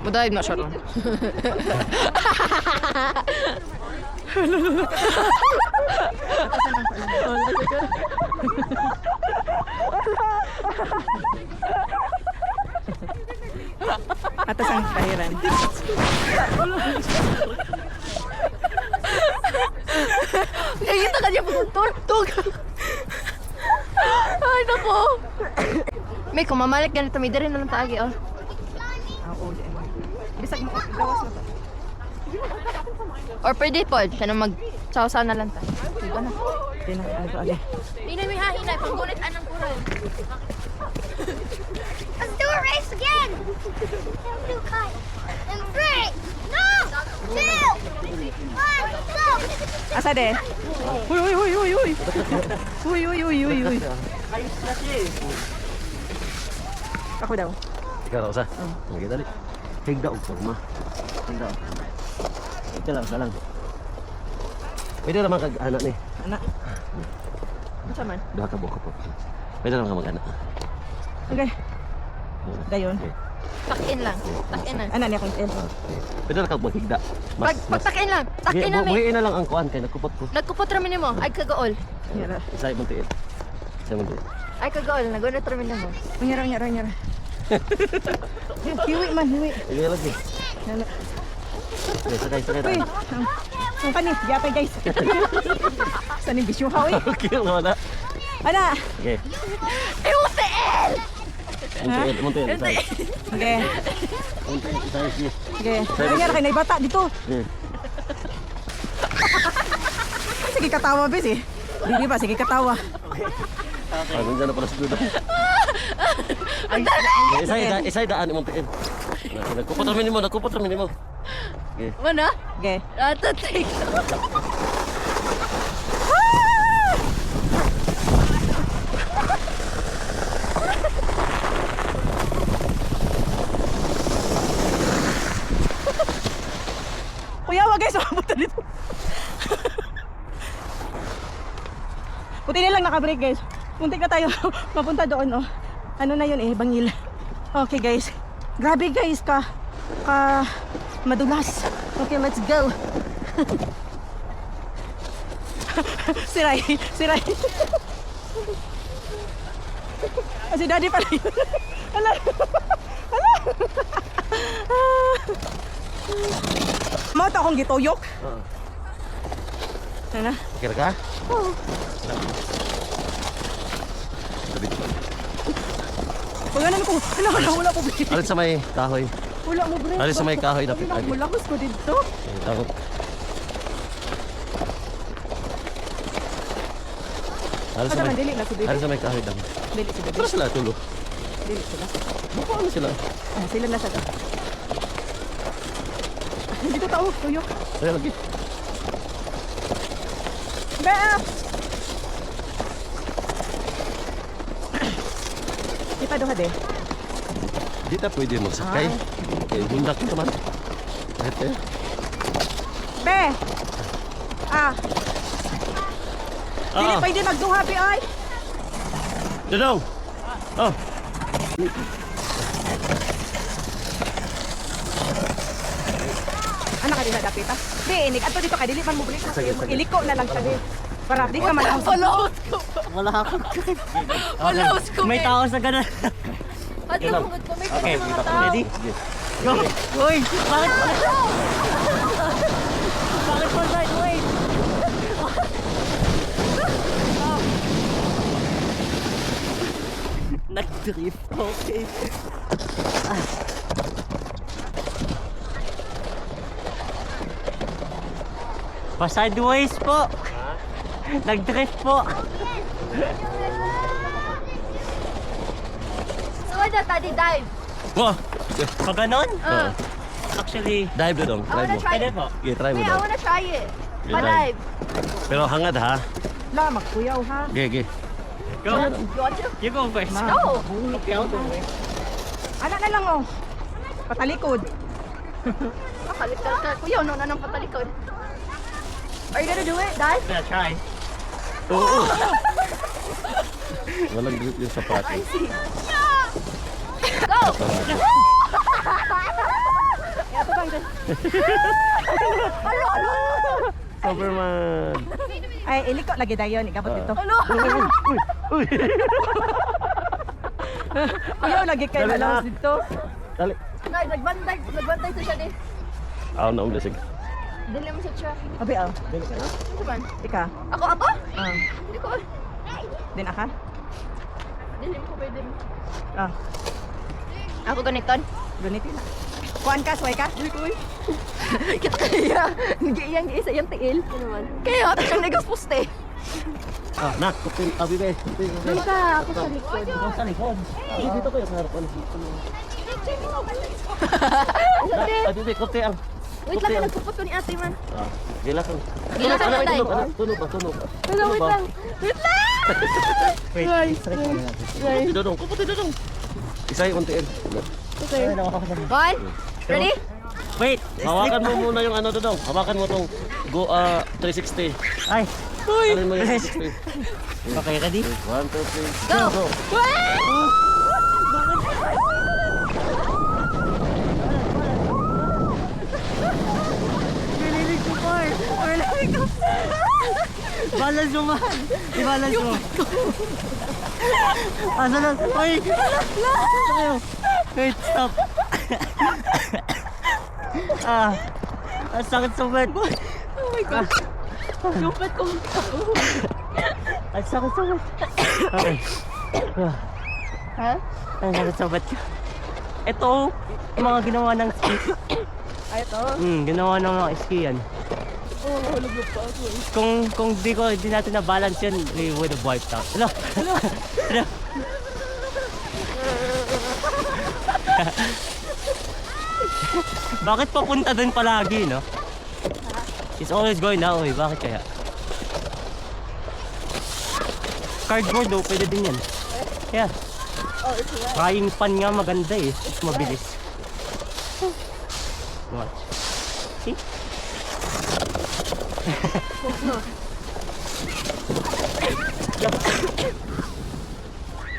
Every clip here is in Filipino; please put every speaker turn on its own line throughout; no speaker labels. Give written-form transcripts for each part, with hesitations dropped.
Madive na siya ron.
Atas ang kahiran.
Nakikita ka niya pagtutog. Ay, naku. May kung mamalik ganito, may diri na lang taagi, oh.
Bisag mo, gawas mo.
Or pwede po, siya na mag-chawsa na lang tayo. Diba na?
Ale.
Hinay, may hahinay, panggulit anang kural.
Let's do a race again. Do kite. And 3, no, 2, 1, go.
Asa de? Uy, uy, uy, uy, uy. Uy, uy, uy, uy, uy. Ako daw.
Ikaw raw sa? Sige, dali. Higda og forma. Higda. Ito lang. Pwede naman kag-anak ni.
Anak. Ano man?
Duha ka buko po. Pwede naman ka mag-anak.
Okay. Dayon.
Takin lang. Takin lang.
Anak niya kong el.
Pwede na kag maghigda.
Pagtakin lang. Takin na, may.
Buhiin na lang ang kuan kay nagkupot ko.
Nagkupot ramin mo. Ay, kagaol.
Nyara.
Isa ibang tiil. Isa ibang tiil.
Ay, kagaol. Nagunot ramin mo.
Nyara. Hiwi man, hiwi.
Sige lagi.
Nala.
Okay, sakay
Uy,
tayo.
ang kanin, yapay guys. Saan yung bisyo ha, uy?
Okay, wala.
Ana!
Okay.
UTL!
Muntiin.
Okay.
Sige.
Okay. Nangyari kayo na ibata dito. Sige katawa, bis eh. Di ba? Sige katawa.
Nandiyan na pala sa duda. Isa daan muntiin. Nagkupot ramin mo. Okay.
Mana?
Okay.
Ratatik.
Kuya, wag guys, mapunta dito. Puti na lang nakabreak guys. Muntik na tayo mapunta doon, oh. Ano na yun eh, bangil. Okay guys. Grabe guys, madulas. Okay, let's go. Siray. Si Daddy pala yun. Hala. Mau to akong gitoyok. Ano?
Kira ka?
Oo. Pagano ko, wala po bre.
Alit sa may kahoy.
Wala mo bre.
Alit sa may kahoy dapat
Wala
lagi.
mo lakos ko dito.
Takot. Alit sa
Ano man
may
dili na si
alit
baby.
sa may kahoy dam.
Dili si baby.
Pero sila tulo.
Dili sila.
Baka ano sila?
Ah, sila na sa ta. Dito tao, tuyok.
Kaya lagi.
Bea! Kita doha de.
Di ta pwede magsakay. Okay, hundak ka man. Ito.
Be! Ah! Dili pwede magduha, be, ay!
Dodong! Oh!
Anak ka din na dapit, ah? Be, inig. Ato dito ka, dili man mo balik. Iliko na lang siya, be. Para di ka man
Follow ko.
Wala ako.
Follow ko.
May tao sa ganun.
At lumugod ko. May
Okay,
mga tao.
Ready? Go! Uy! Bakit? Bakit pa right? Wait! Nag-drift. Okay. Pa-sideways po. Nag-drift po.
So, wala tadi dive.
Wah!
Pag ganon?
Ah.
Actually,
Dive Dodong.
I
Try
wanna
mo.
try
pwede
it.
po.
Okay, try mo
Hey, I
daw.
wanna try it.
Okay,
Pa-dive.
Pero hangad ha.
La, magkuyaw, ha?
Okay.
Go!
You want to?
You go first.
Go.
Okay, I'll go first.
Anak na lang, oh. Patalikod.
Makalikot ka. Kuya, no na nang patalikod. Are you gonna do it? Dive?
Yeah, try.
Oo. Walang grip yung sapatos. Superman!
Ay, iliko lagi dayon. Ikabot dito.
Uy!
Ayaw lagi kayo
Dali na.
malawas dito.
Dali!
Nay, nagbantay sa siya din.
Ako na umlasig.
Dili mo sa siya.
Abi, oh.
Ano man?
Ika.
Ako?
Ah.
Hindi ko.
Din aka?
Dili mo ko pwede.
Ah.
Ako ganiton.
Ganito na. Kuan ka, sway ka?
Kita kaya. Nag-iyang isa yung tiil. Ano man? Kaya, ito siyang negas poste.
Ah, nak! Kupin! Abi, be! Kupin!
Doon ka, ako sa likod.
Ikaw sa likod. Dito ko yung harapan. Abi, be! Kupin!
Wait lang, nagpupot ko ni ate man.
Gila ka.
Gila ka na, Day.
Tunog ba?
Wait lang.
Kuputi dodong, kuputi dodong. Isa yung untiin.
One, ready?
Wait!
Hawakan mo muna yung ano dodong. Hawakan mo tong go 360.
Ay!
Alin mo yung 360.
Okay, ready?
1, 2, 3.
Go!
Bililig ko pa eh! Balance mo man! I-balance mo! Asa lang? Uy! Tayo! Wait, stop! Ang sakit sa bed!
Oh my God. Lupit ko.
Ang sakit sa bed! Okay.
Ha?
Ang sakit sa bed ko. Ito, yung mga ginawa ng ski.
Ay, ito.
Ginawa ng mga ski yan.
Oh, hulog pa ako eh.
Kung di natin na-balance yan, we would have wiped out. Hello? Hello? Bakit papunta dun palagi, no? It's always going that way. Bakit kaya? Cardboard daw, pwede din yan. Yeah. Frying pan nga maganda eh. Mas mabilis. Watch. See?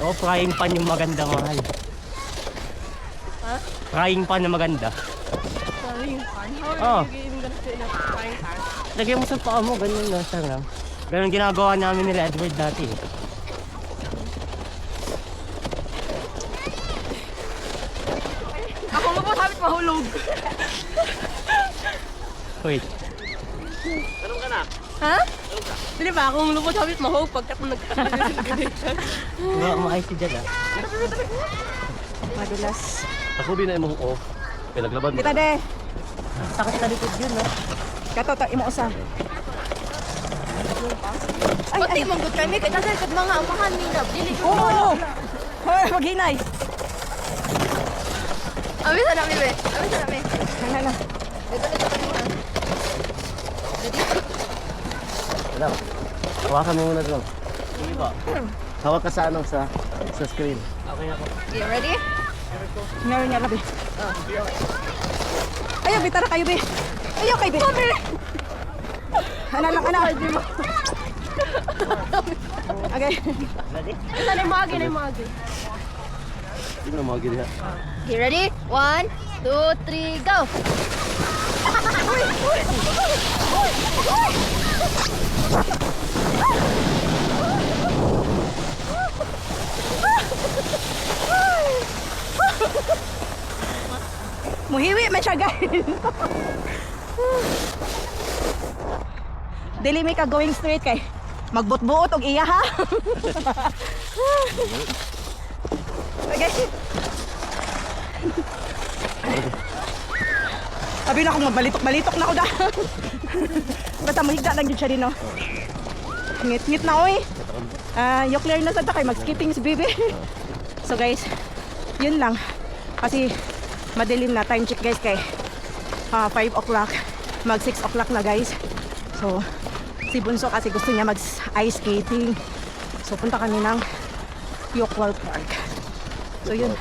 Oh, frying pan yung maganda, mahal.
Ha?
Frying pan na maganda.
Frying pan?
Oh.
How are you even gonna fit in a frying pan?
Lagyan mo sa paa mo, ganun na, sarap. Ganun ginagawa namin nila Edward dati.
Ako nga po sabit mahulog.
Wait.
Ha? Dili ba akong lupot sabit mahulog pagkat nag-destination?
Mga maayos si Jad ah.
Madulas.
Ako binay mo ko. Pinaglaban mo.
Kita de.
Sakit sa likod yun, no?
Kato, to, imo usa.
Pati manggut kami, kaya nasa likod mga amahan ni Love. Dili ko.
Oo! Hoy, maghinay.
Ami sa nami, be. Ami sa nami.
Hala.
Dito kami muna.
Wala. Hawakan mo muna doon. Hawak ka sa ano sa screen.
Okay ako.
Okay, ready?
Ngayon nga labi. Ayaw, bitara kayo, be. Ayaw kayo, be. Ano lang, ano? Okay.
Ito na yung magi, na yung magi.
Hindi mo mga gili ha.
Okay, ready? 1, 2, 3, go!
Muhiwi man siya, guys. Dili may ka going straight kay magbut-buot og iya ha. Okay. Sabi na akong mabalitok-balitok na ako da. Basta mahigda lang yun siya din, no? Ngit-ngit na, oy. Yung clear na sa takay, mag-skipping si Bibi. So guys, yun lang. Kasi madilim na, time check guys kay 5 o'clock, mag 6 o'clock na guys. So, si Bunso kasi gusto niya mag-ice skating. So, punta kami ng Yokwal Park. So, yun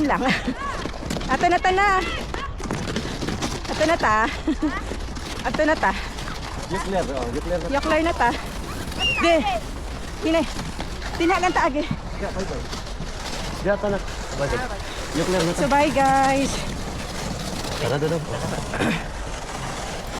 lang. Ato na ta na. Ato na ta. Ato na ta.
Gitler, oh, gitler na.
Yokwal na ta. De. Hinay. Tinagan taagi.
Ya, bye-bye. Diya, tanak. Bye-bye. Nuclear na
So bye guys.
Tara, doon.